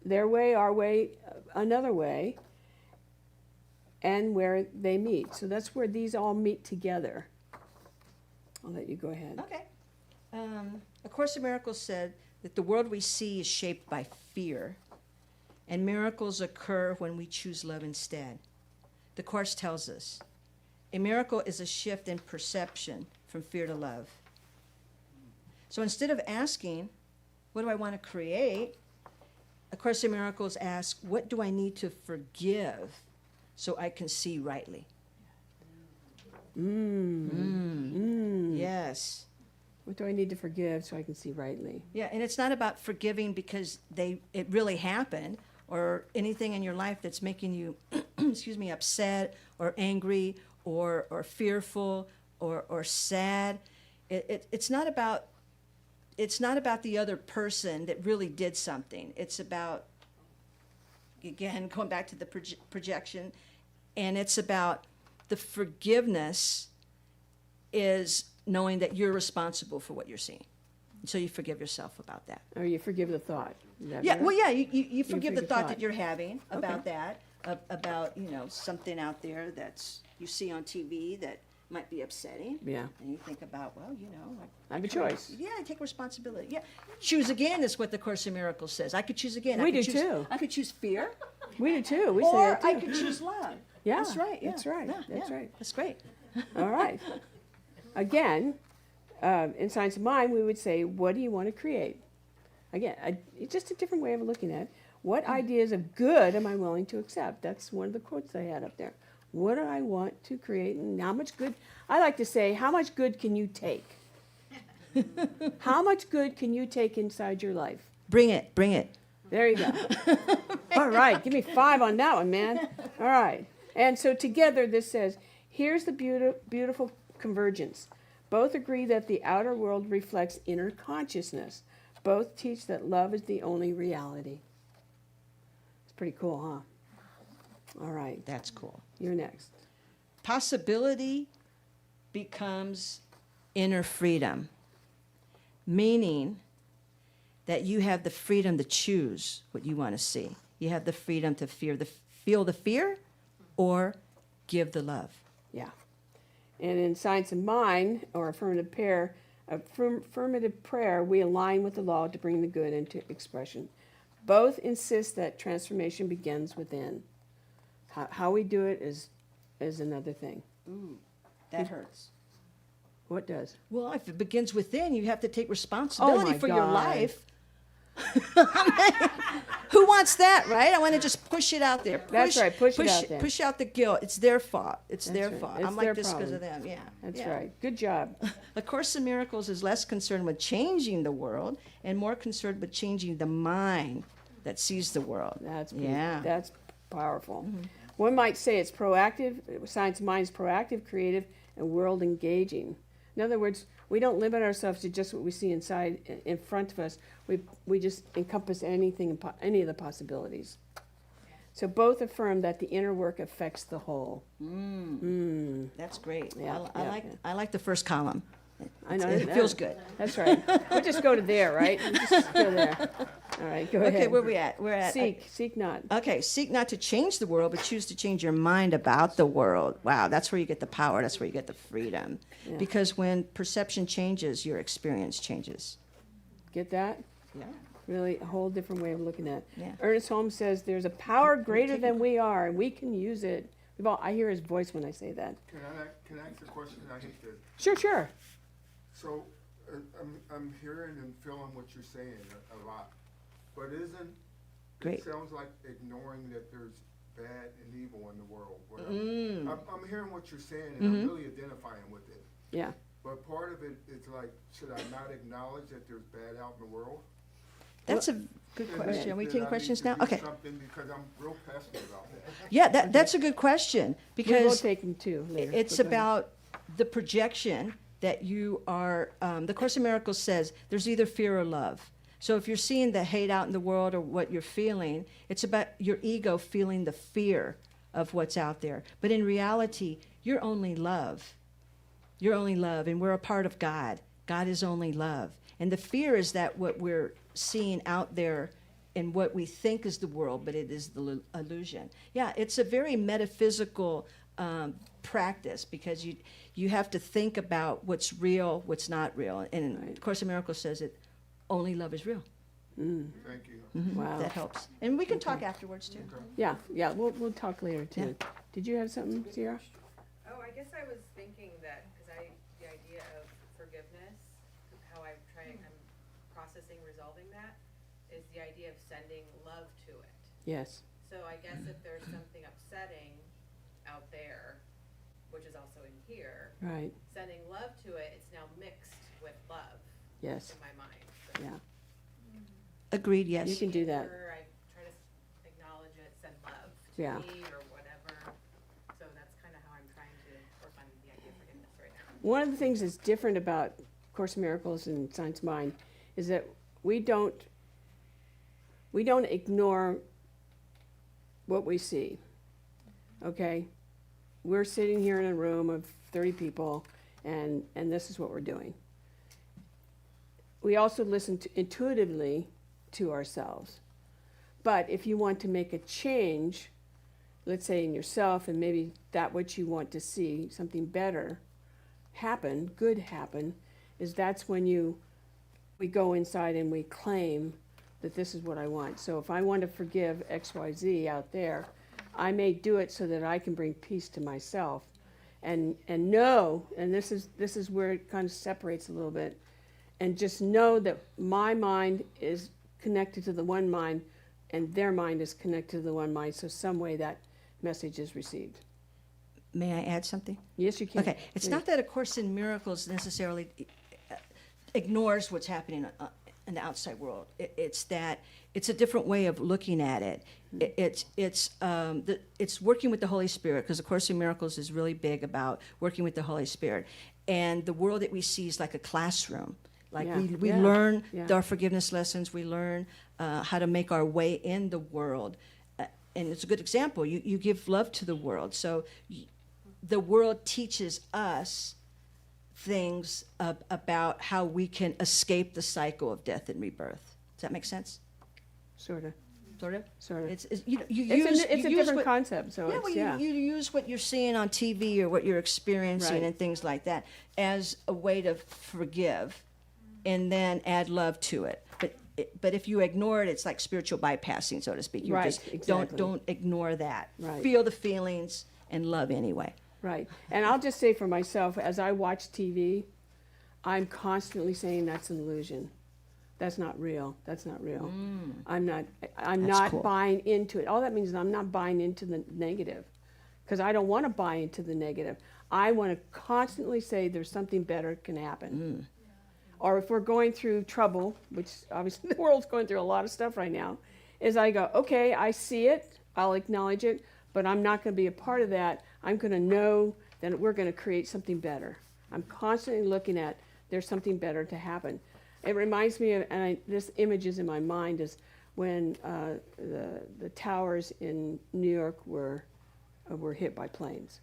their way, our way, another way, and where they meet. So that's where these all meet together. I'll let you go ahead. Okay. A Course in Miracles said that the world we see is shaped by fear, and miracles occur when we choose love instead. The Course tells us a miracle is a shift in perception from fear to love. So instead of asking, what do I want to create? A Course in Miracles asks, what do I need to forgive so I can see rightly? Yes. What do I need to forgive so I can see rightly? Yeah, and it's not about forgiving because it really happened or anything in your life that's making you, excuse me, upset or angry or fearful or sad. It's not about the other person that really did something. It's about, again, going back to the projection, and it's about the forgiveness is knowing that you're responsible for what you're seeing. So you forgive yourself about that. Or you forgive the thought. Is that Yeah, right? well, yeah, you forgive the forgive thought thought. that you're having about Okay. that, about, something out there that's you see on TV that might be upsetting. Yeah. And you think about, well, I have a choice. Yeah, I take responsibility. Yeah, choose again is what the Course in Miracles says. I could choose again. We I could do choose, too. I could choose fear, We do too. We say or that too. I could choose love. Yeah, That's right. Yeah. that's right, Yeah, that's yeah. right. That's great. All right. Again, in Science of Mind, we would say, what do you want to create? Again, it's just a different way of looking at it. What ideas of good am I willing to accept? That's one of the quotes I had up there. What do I want to create and how much good? I like to say, how much good can you take? How much good can you take inside your life? Bring it. Bring it. There you go. All right, give me 5 on that one, man. All right. And so together this says, here's the beautiful convergence. Both agree that the outer world reflects inner consciousness. Both teach that love is the only reality. It's pretty cool, huh? All right, That's cool. you're next. Possibility becomes inner freedom, meaning that you have the freedom to choose what you want to see. You have the freedom to feel the fear or give the love. Yeah. And in Science of Mind, or affirmative prayer, we align with the law to bring the good into expression. Both insist that transformation begins within. How we do it is another thing. Ooh, that hurts. What does? Well, if it begins within, you have to take responsibility my for your God. life. Who wants that, right? I want to just push it out there. That's right, push it out there. Push out the guilt. It's their fault. It's That's their right. fault. It's I'm their like this because of problem. them. Yeah. That's yeah. right. Good job. A Course in Miracles is less concerned with changing the world and more concerned with changing the mind that sees the world. That's pretty, Yeah. That's powerful. One might say it's proactive. Science of Mind is proactive, creative, and world engaging. In other words, we don't limit ourselves to just what we see inside in front of us. We just encompass anything, any of the possibilities. So both affirm that the inner work affects the whole. That's great. Yeah, I like the first column. I know It feels good. That's right. We'll just go to there, right? We'll just go there. All right, go ahead. Okay, where we at? We're at Seek not. Okay, seek not to change the world, but choose to change your mind about the world. Wow, that's where you get the power. That's where you get the freedom. Yeah. Because when perception changes, your experience changes. Get that? Yeah. Really a whole different way of looking at it. Yeah. Ernest Holmes says there's a power greater than we are, and we can use it. I hear his voice when I say that. Can I ask a question? I hate to. Sure. So, I'm hearing and feeling what you're saying a lot, but Great. it sounds like ignoring that there's bad and evil in the world. I'm hearing what you're saying, and I'm really identifying with it. Yeah. But part of it is like, should I not acknowledge that there's bad out in the world? That's a good question. Are we taking questions now? Okay. Something because I'm real passionate about that. Yeah, that's a good question We will because take them too later. it's But go ahead. about the projection that you are. The Course in Miracles says there's either fear or love. So if you're seeing the hate out in the world or what you're feeling, it's about your ego feeling the fear of what's out there. But in reality, you're only love. You're only love, and we're a part of God. God is only love. And the fear is that what we're seeing out there and what we think is the world, but it is the illusion. Yeah, it's a very metaphysical practice because you have to think about what's real, what's not real. And Course in Miracles says it only love is real. Thank you. Wow. That helps. And we can talk afterwards too. Yeah. We'll talk later too. Did you have something, Sierra? Oh, I guess I was thinking that, because the idea of forgiveness, how I'm processing, resolving that, is the idea of sending love to it. Yes. So I guess if there's something upsetting out there, which is also in here, Right. sending love to it, it's now mixed with love Yes. in my mind. So Yeah. Agreed, You yes. can do that. whenever I try to acknowledge it, send love to Yeah. me or whatever. So that's kind of how I'm trying to work on the idea of forgiveness right now. One of the things that's different about Course in Miracles and Science Mind is that we don't ignore what we see. Okay? We're sitting here in a room of 30 people, and this is what we're doing. We also listen intuitively to ourselves. But if you want to make a change, let's say in yourself, and maybe that what you want to see, something better happen, good happen, is that's when we go inside and we claim that this is what I want. So if I want to forgive XYZ out there, I may do it so that I can bring peace to myself and know, and this is where it kind of separates a little bit, and just know that my mind is connected to the one mind and their mind is connected to the one mind, so some way that message is received. May I add something? Yes, you can. Okay, it's not that A Course in Miracles necessarily ignores what's happening in the outside world. It's that it's a different way of looking at it. It's working with the Holy Spirit, because A Course in Miracles is really big about working with the Holy Spirit. And the world that we see is like a classroom. Like we learn our forgiveness lessons. We learn how to make our way in the world. And it's a good example. You give love to the world. So the world teaches us things about how we can escape the cycle of death and rebirth. Does that make sense? Sort of. Sort of? Sort of. It's It's you a use different what- concept, so Yeah, it's, well, you use what you're seeing on TV or what you're experiencing Right. and things like that as a way to forgive and then add love to it. But if you ignore it, it's like spiritual bypassing, so to speak. You Right, just exactly. don't ignore that. Right. Feel the feelings and love anyway. Right. And I'll just say for myself, as I watch TV, I'm constantly saying that's an illusion. That's not real. That's not real. I'm not cool. buying into it. All that means is I'm not buying into the negative, because I don't want to buy into the negative. I want to constantly say there's something better can happen. Or if we're going through trouble, which obviously the world's going through a lot of stuff right now, is I go, okay, I see it, I'll acknowledge it, but I'm not going to be a part of that. I'm going to know that we're going to create something better. I'm constantly looking at there's something better to happen. It reminds me of, and this image is in my mind, is when the towers in New York were hit by planes.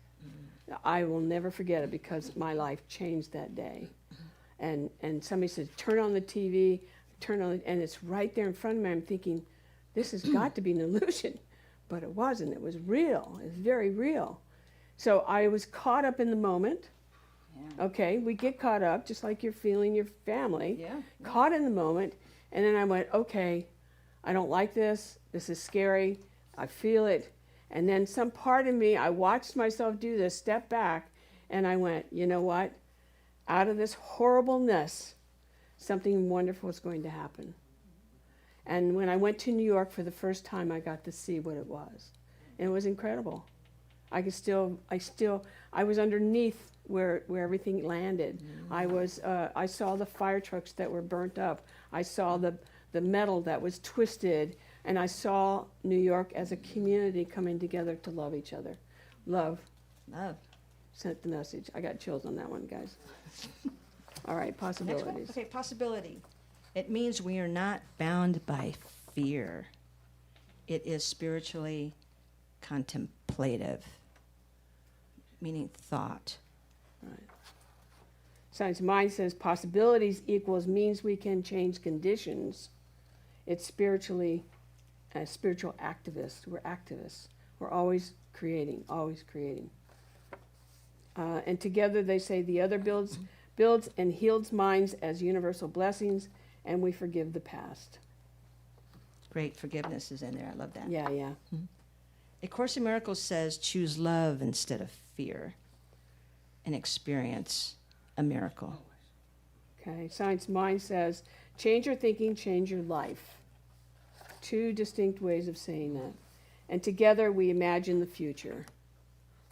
I will never forget it because my life changed that day. And somebody said, turn on the TV, and it's right there in front of me. I'm thinking, this has got to be an illusion. But it wasn't. It was real. It was very real. So I was caught up in the moment. Yeah. Okay, we get caught up, just like you're feeling your family. Yeah. Caught in the moment. And then I went, okay, I don't like this. This is scary. I feel it. And then some part of me, I watched myself do this, step back, and I went, you know what? Out of this horribleness, something wonderful is going to happen. And when I went to New York for the first time, I got to see what it was. And it was incredible. I was underneath where everything landed. I saw the fire trucks that were burnt up. I saw the metal that was twisted. And I saw New York as a community coming together to love each other. Love. Love. Sent the message. I got chills on that one, guys. All right, Next one? possibilities. Okay, possibility. It means we are not bound by fear. It is spiritually contemplative, meaning thought. Right. Science of Mind says possibilities equals means we can change conditions. It's spiritually a spiritual activist. We're activists. We're always creating, always creating. And together they say the other builds and heals minds as universal blessings, and we forgive the past. Great, forgiveness is in there. I love that. Yeah, yeah. A Course in Miracles says choose love instead of fear and experience a miracle. Okay. Science of Mind says change your thinking, change your life. Two distinct ways of saying that. And together we imagine the future.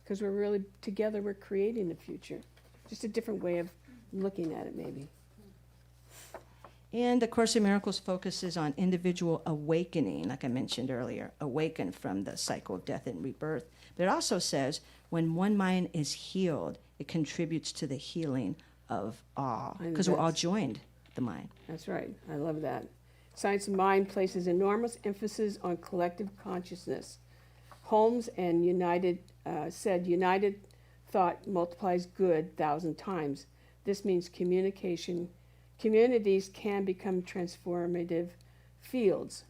Because we're really, together we're creating the future. Just a different way of looking at it, maybe. And the Course in Miracles focuses on individual awakening, like I mentioned earlier, awaken from the cycle of death and rebirth. But it also says when one mind is healed, it contributes to the healing of all. Because we're all joined, the mind. That's right. I love that. Science of Mind places enormous emphasis on collective consciousness. Holmes and said, united thought multiplies good 1,000 times. This means communities can become transformational fields,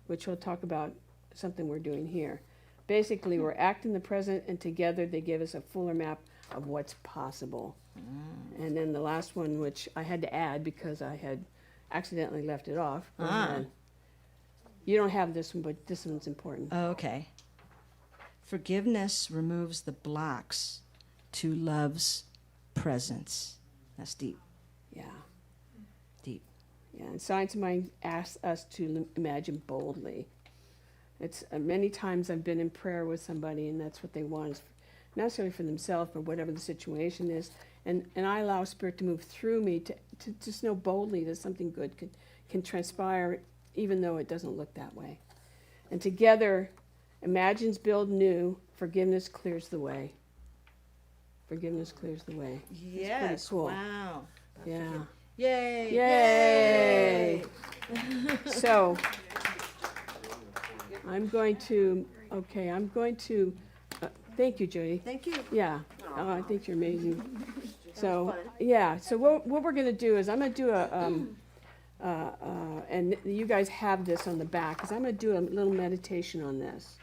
which we'll talk about something we're doing here. Basically, we're acting the present, and together they give us a fuller map of what's possible. And then the last one, which I had to add because I had accidentally left it off. You don't have this one, but this one's important. Oh, okay. Forgiveness removes the blocks to love's presence. That's deep. Yeah. Deep. Yeah, and Science of Mind asks us to imagine boldly. It's many times I've been in prayer with somebody, and that's what they want, is not necessarily for themselves, but whatever the situation is. And I allow Spirit to move through me to just know boldly that something good can transpire, even though it doesn't look that way. And together, imagines build new, forgiveness clears the way. Forgiveness clears the way. Yes. Cool. Wow. Yeah. Yay. Yay! So, I'm going to, thank you, Jodi. Thank you. Yeah, I think you're amazing. So, yeah, so what we're going to do is I'm going to do and you guys have this on the back, because I'm going to do a little meditation on this.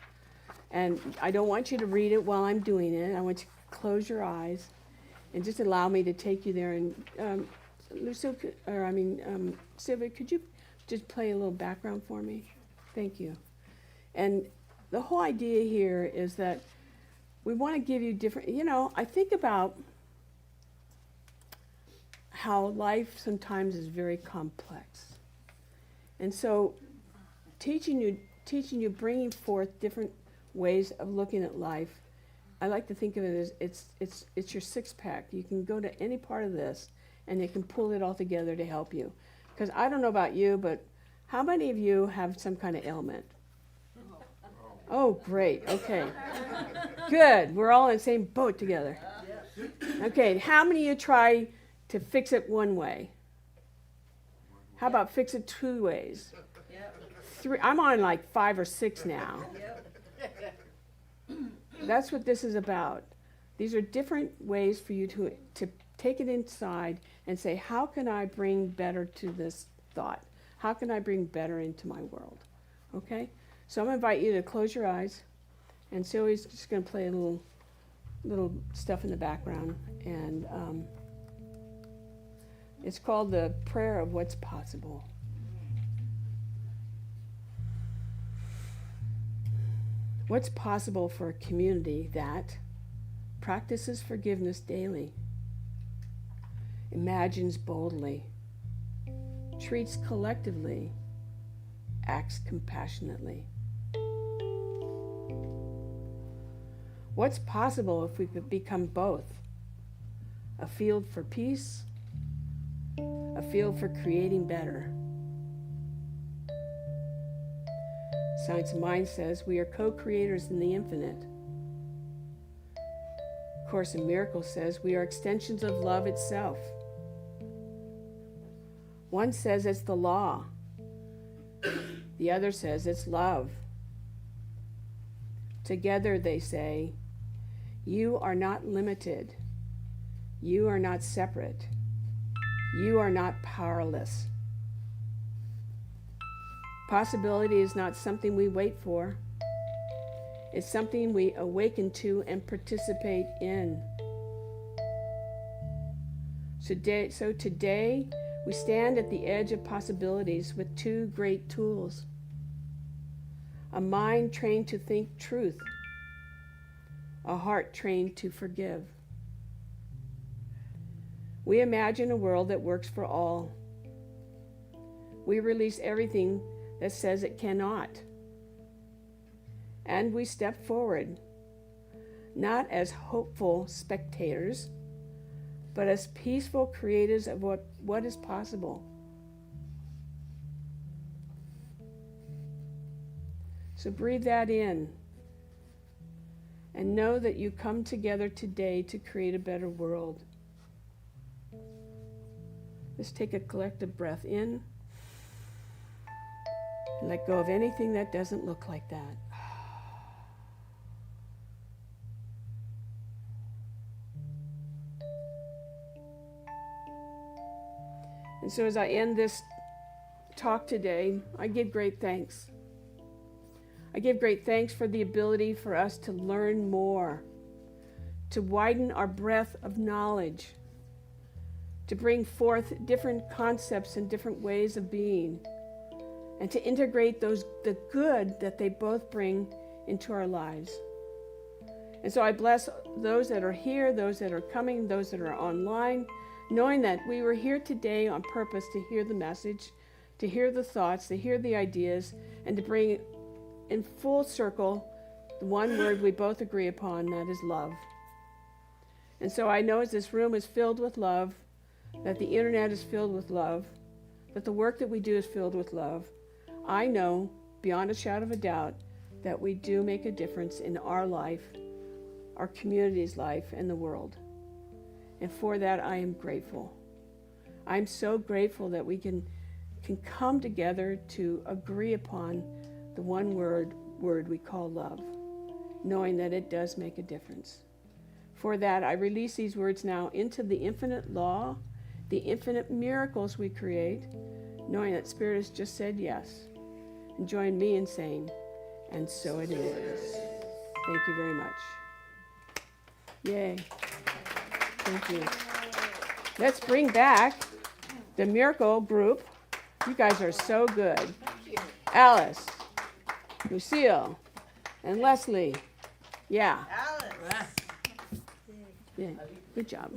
And I don't want you to read it while I'm doing it. I want you to close your eyes and just allow me to take you there. And Sylvia, could you just play a little background for me? Thank you. And the whole idea here is that we want to give you different, I think about how life sometimes is very complex. And so teaching you, bringing forth different ways of looking at life, I like to think of it as it's your six-pack. You can go to any part of this, and it can pull it all together to help you. Because I don't know about you, but how many of you have some kind of ailment? Oh, great. Okay. Good. We're all in the same boat together. Okay. How many of you try to fix it one way? How about fix it two ways? Three. I'm on like 5 or 6 now. That's what this is about. These are different ways for you to take it inside and say, how can I bring better to this thought? How can I bring better into my world? Okay? So I'm going to invite you to close your eyes, and Sylvia's just going to play a little stuff in the background, and it's called the Prayer of What's Possible. What's possible for a community that practices forgiveness daily, imagines boldly, treats collectively, acts compassionately? What's possible if we could become both? A field for peace, a field for creating better. Science of Mind says we are co-creators in the infinite. Course in Miracles says we are extensions of love itself. One says it's the law. The other says it's love. Together they say, you are not limited. You are not separate. You are not powerless. Possibility is not something we wait for. It's something we awaken to and participate in. So today, we stand at the edge of possibilities with two great tools. A mind trained to think truth. A heart trained to forgive. We imagine a world that works for all. We release everything that says it cannot. And we step forward, not as hopeful spectators, but as peaceful creators of what is possible. So breathe that in and know that you come together today to create a better world. Let's take a collective breath in and let go of anything that doesn't look like that. And so as I end this talk today, I give great thanks. I give great thanks for the ability for us to learn more, to widen our breadth of knowledge, to bring forth different concepts and different ways of being, and to integrate the good that they both bring into our lives. And so I bless those that are here, those that are coming, those that are online, knowing that we were here today on purpose to hear the message, to hear the thoughts, to hear the ideas, and to bring in full circle the one word we both agree upon, that is love. And so I know as this room is filled with love, that the internet is filled with love, that the work that we do is filled with love, I know beyond a shadow of a doubt that we do make a difference in our life, our community's life, and the world. And for that, I am grateful. I'm so grateful that we can come together to agree upon the one word we call love, knowing that it does make a difference. For that, I release these words now into the infinite law, the infinite miracles we create, knowing that Spirit has just said yes. And join me in saying, and so it is. Thank you very much. Yay. Thank you. Let's bring back the miracle group. You guys are so good. Alice, Lucille, and Leslie. Yeah. Alice. Yeah. Good job.